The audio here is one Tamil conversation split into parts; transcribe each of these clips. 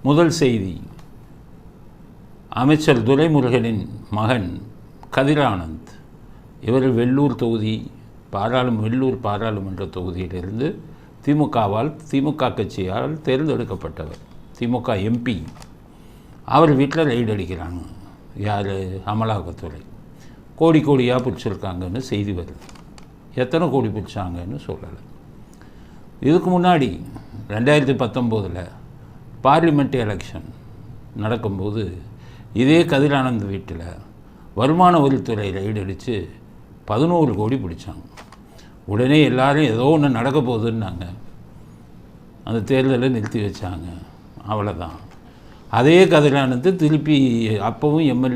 முதல் செய்தி, அமைச்சர் துரைமுருகனின் மகன் கதிர் ஆனந்த், இவர் வெள்ளூர் பாராளுமன்ற தொகுதியிலிருந்து திமுக கட்சியால் தேர்ந்தெடுக்கப்பட்டவர், திமுக எம்பி. அவர் வீட்டில் ரைடு அடிக்கிறாங்க. யார்? அமலாக்கத்துறை. கோடியாக பிடிச்சிருக்காங்கன்னு செய்தி வருது. எத்தனை கோடி பிடிச்சாங்கன்னு சொல்லலை. இதுக்கு முன்னாடி 2019 பார்லிமெண்ட் எலெக்ஷன் நடக்கும்போது இதே கதிர் ஆனந்த் வீட்டில் வருமான வரித்துறை ரைடு அடித்து 11 கோடி பிடிச்சாங்க. உடனே எல்லாரும் ஏதோ ஒன்று நடக்க போகுதுன்னாங்க. அந்த தேர்தலை நிறுத்தி வச்சாங்க. அவ்வளோதான். அதே கதிர் ஆனந்த் திருப்பி அப்போவும் எம்பி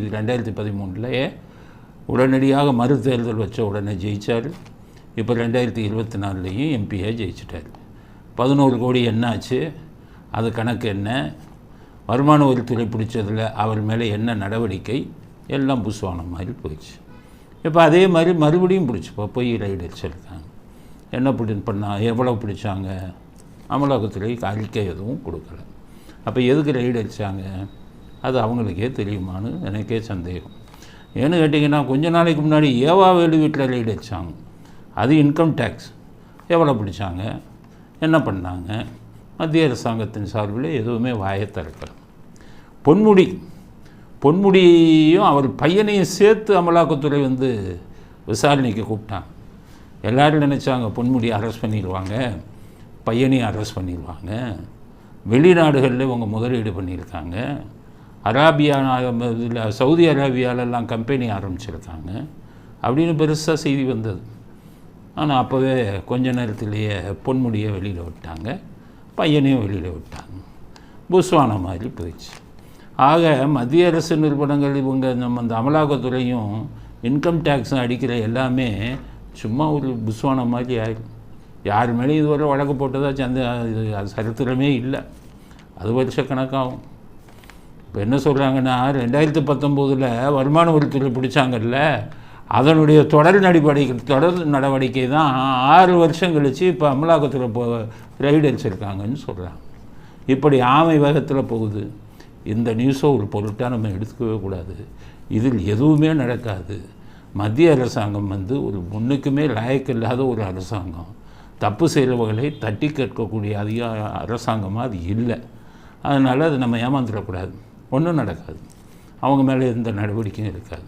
2013 உடனடியாக மறு தேர்தல் வச்ச உடனே ஜெயித்தார். இப்போ 2024 எம்பியாக ஜெயிச்சிட்டார். 11 கோடி என்னாச்சு? அது கணக்கு என்ன? வருமான வரித்துறை பிடிச்சதில் அவர் மேலே என்ன நடவடிக்கை? எல்லாம் புஸ்வானம் மாதிரி போயிடுச்சு. இப்போ அதே மாதிரி மறுபடியும் பிடிச்சிப்போ போய் ரைடு அடிச்சிருக்காங்க. என்ன எவ்வளோ பிடிச்சாங்க? அமலாக்கத்துறைக்கு அறிக்கை எதுவும் கொடுக்கல. அப்போ எதுக்கு ரைடு அடித்தாங்க? அது அவங்களுக்கே தெரியுமான்னு எனக்கே சந்தேகம். ஏன்னு கேட்டிங்கன்னா, கொஞ்ச நாளைக்கு முன்னாடி ஏவாவேலு வீட்டில் ரைடு அடித்தாங்க. அது இன்கம் டேக்ஸ். எவ்வளோ பிடிச்சாங்க? என்ன பண்ணாங்க? மத்திய அரசாங்கத்தின் சார்பில் எதுவுமே வாயை திறக்கல. பொன்முடியும் அவர் பையனையும் சேர்த்து அமலாக்கத்துறை விசாரணைக்கு கூப்பிட்டாங்க. எல்லோரும் நினச்சாங்க பொன்முடியை அரெஸ்ட் பண்ணிடுவாங்க, பையனையும் அரெஸ்ட் பண்ணிடுவாங்க. வெளிநாடுகளில் இவங்க முதலீடு பண்ணியிருக்காங்க. சவுதி அரேபியாலெல்லாம் கம்பெனி ஆரம்பிச்சிருக்காங்க அப்படின்னு பெருசாக செய்தி வந்தது. ஆனால் அப்போவே கொஞ்ச நேரத்திலேயே பொன்முடியை வெளியில் விட்டாங்க, பையனையும் வெளியில் விட்டாங்க. புஸ்வானா மாதிரி போயிடுச்சு. ஆக மத்திய அரசு நிறுவனங்கள் நம்ம அந்த அமலாக்கத்துறையும் இன்கம் டேக்ஸும் அடிக்கிற எல்லாமே சும்மா ஒரு புஸ்வானா மாதிரி ஆயிடும். யார் மேலே இதுவரை வழக்கு போட்டதாக அது சரித்திரமே இல்லை. அது வருஷக்கணக்காகும். இப்போ என்ன சொல்கிறாங்கன்னா, 2019 வருமான வரித்துறை பிடிச்சாங்கல்ல, அதனுடைய தொடர் நடவடிக்கை தான் 6 வருஷம் கழித்து இப்போ அமலாக்கத்துறை ரைடு அடிச்சிருக்காங்கன்னு சொல்கிறாங்க. இப்படி ஆமை வேகத்தில் போகுது. இந்த நியூஸை ஒரு பொருட்டாக நம்ம எடுத்துக்கவே கூடாது. இதில் எதுவுமே நடக்காது. மத்திய அரசாங்கம் ஒரு முன்னுக்குமே லாயக்கில்லாத ஒரு அரசாங்கம். தப்பு செய்கிறவர்களை தட்டி கேட்கக்கூடிய அரசாங்கமாக அது இல்லை. அதனால் அது நம்ம ஏமாந்துடக்கூடாது. ஒன்றும் நடக்காது. அவங்க மேலே எந்த நடவடிக்கையும் இருக்காது.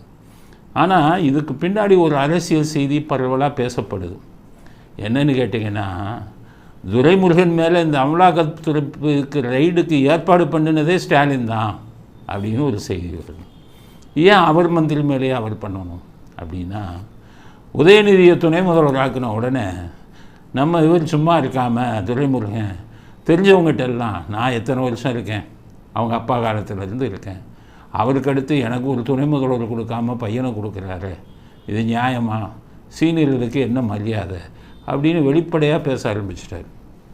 ஆனால் இதுக்கு பின்னாடி ஒரு அரசியல் செய்தி பரவலாக பேசப்படுது. என்னன்னு கேட்டிங்கன்னா, துரைமுருகன் மேலே இந்த அமலாக்கத்துறைக்கு ரைடுக்கு ஏற்பாடு பண்ணினதே ஸ்டாலின் தான் அப்படின்னு ஒரு செய்தி வருது. ஏன் அவர் மந்திரி மேலேயே அவர் பண்ணணும் அப்படின்னா, உதயநிதியை துணை முதல்வர் ஆக்கின உடனே நம்ம இவர் சும்மா இருக்காமல் துரைமுருகன் தெரிஞ்சவங்ககிட்ட எல்லாம் நான் எத்தனை வருஷம் இருக்கேன், அவங்க அப்பா காலத்திலேருந்து இருக்கேன், அவருக்கு அடுத்து எனக்கு ஒரு துணை முதல்வர் கொடுக்காம பையனை கொடுக்குறாரு, இது நியாயமா? சீனியர்களுக்கு என்ன மரியாதை அப்படின்னு வெளிப்படையாக பேச ஆரம்பிச்சிட்டார்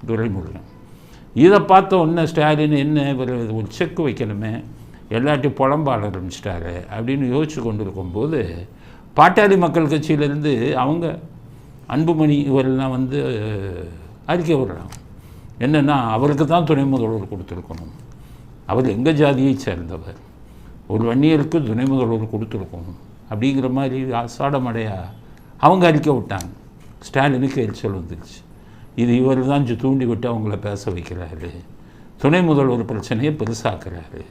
துரைமுருகன். இதை பார்த்த உடனே ஸ்டாலின் என்ன இவர் ஒரு செக் வைக்கணுமே, எல்லாத்தையும் புலம்ப ஆரம்பிச்சிட்டாரு அப்படின்னு யோசிச்சு கொண்டு இருக்கும்போது, பாட்டாளி மக்கள் கட்சியிலேருந்து அவங்க அன்புமணி இவரெல்லாம் அறிக்கை விடுறாங்க. என்னென்னா, அவருக்கு தான் துணை முதல்வர் கொடுத்துருக்கணும், அவர் எங்கள் ஜாதியை சேர்ந்தவர், ஒரு வன்னியருக்கு துணை முதல்வர் கொடுத்துருக்கணும் அப்படிங்கிற மாதிரி அசாடமடையாக அவங்க அறிக்கை விட்டாங்க. ஸ்டாலினுக்கு எரிச்சல் வந்துடுச்சு. இது இவர் தான் தூண்டி விட்டு அவங்கள பேச வைக்கிறாரு, துணை முதல்வர் பிரச்சனையை பெருசாக்குறாரு,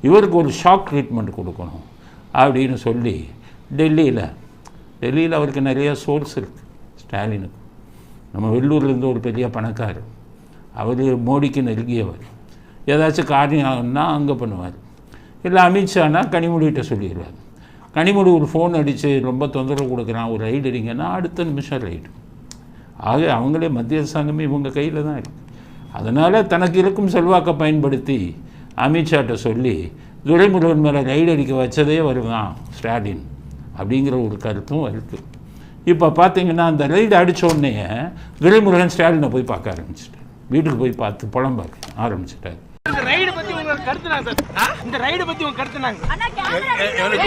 இவருக்கு ஒரு ஷாக் ட்ரீட்மெண்ட் கொடுக்கணும் அப்படின்னு சொல்லி டெல்லியில் அவருக்கு நிறைய சோர்ஸ் இருக்குது. ஸ்டாலினுக்கு நம்ம வெள்ளூர்லேருந்து ஒரு பெரிய பணக்காரர், அவர் மோடிக்கு நெருங்கியவர், ஏதாச்சும் காரியம் ஆகுன்னா அங்கே பண்ணுவார். இல்லை அமித்ஷானா கனிமொழிகிட்ட சொல்லிடுவார். கனிமொழி ஒரு ஃபோன் அடித்து ரொம்ப தொந்தரவு கொடுக்குறான், ஒரு ரைடு அடிங்கன்னா அடுத்த நிமிஷம் ரைடு. ஆக அவங்களே மத்திய அரசாங்கமே இவங்க கையில் தான் இருக்குது. அதனால் தனக்கு இருக்கும் செல்வாக்கை பயன்படுத்தி அமித்ஷாட்ட சொல்லி துரைமுருகன் மேலே ரைடு அடிக்க வச்சதே வருவான் ஸ்டாலின் அப்படிங்கிற ஒரு கருத்தும் இருக்குது. இப்போ பார்த்தீங்கன்னா, அந்த ரைடு அடித்த உடனே துரைமுருகன் ஸ்டாலினை போய் பார்க்க ஆரம்பிச்சிட்டார். வீட்டுக்கு போய் பார்த்து புலம்ப ஆரம்பிச்சிட்டார்.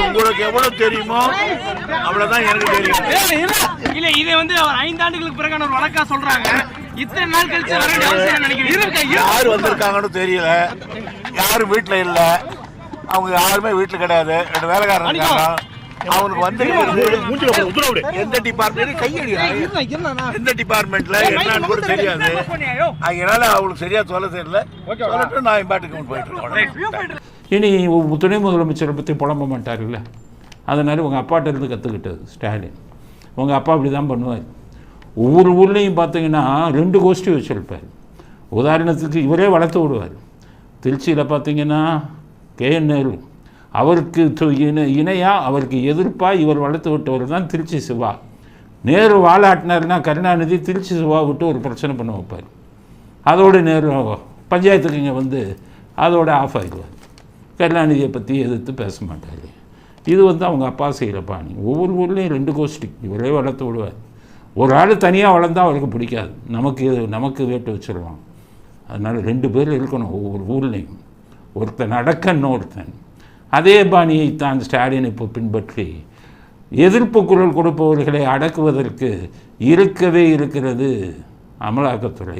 உங்களுக்கு எவ்வளவு தெரியுமோ அவ்வளவுதான் எனக்கு தெரியும். இல்ல இதை அவர் 5 ஆண்டுகளுக்கு பிறகான ஒரு வழக்கா சொல்றாங்க. இத்தனை நாள் கழிச்சு வர வேண்டிய அவசியம் நினைக்கிறீங்க? யார் வந்திருக்காங்கன்னு தெரியல, யாரும் வீட்டுல இல்ல, அவங்க யாருமே வீட்டுல கிடையாது, 2 வேலைக்காரங்க இருக்காங்க. அவனுக்கு வந்து எந்த டிபார்ட்மெண்ட் கையடி எந்த டிபார்ட்மெண்ட்ல என்னன்னு கூட தெரியாது. அதனால அவங்களுக்கு சரியா சொல்ல தெரியல. சொல்லட்டும், நான் பாட்டுக்கு போயிட்டு இருக்கேன். இனி துணை முதலமைச்சரை பற்றி புலம்ப மாட்டார்ல, அதனால் உங்கள் அப்பாட்ட இருந்து கற்றுக்கிட்டது ஸ்டாலின். உங்கள் அப்பா அப்படி தான் பண்ணுவார். ஒவ்வொரு ஊர்லேயும் பார்த்தீங்கன்னா 2 கோஷ்டி வச்சுருப்பார். உதாரணத்துக்கு இவரே வளர்த்து விடுவார். திருச்சியில் பார்த்தீங்கன்னா KN நேரு, அவருக்கு இணையாக அவருக்கு எதிர்ப்பாக இவர் வளர்த்து விட்டவர் தான் திருச்சி சிவா. நேரு வாழாட்டினார்னா கருணாநிதி திருச்சி சிவா விட்டு ஒரு பிரச்சனை பண்ண வைப்பார். அதோடு நேரு பஞ்சாயத்துக்கு இங்கே வந்து அதோட ஆஃப் ஆகிடுவார். கருணாநிதியை பற்றி எதிர்த்து பேச மாட்டார். இது வந்து அவங்க அப்பா செய்கிற பாணி. ஒவ்வொரு ஊர்லேயும் 2 கோஷ்டி இவரே வளர்த்து விடுவார். ஒரு ஆள் தனியாக வளர்ந்தால் அவருக்கு பிடிக்காது, நமக்கு வேட்டு வச்சுருவான். அதனால் 2 பேர் இருக்கணும் ஒவ்வொரு ஊர்லேயும், ஒருத்தன் அடக்க இன்னொருத்தன். அதே பாணியை தான் ஸ்டாலின் இப்போ பின்பற்றி எதிர்ப்பு குரல் கொடுப்பவர்களை அடக்குவதற்கு இருக்கவே இருக்கிறது அமலாக்கத்துறை.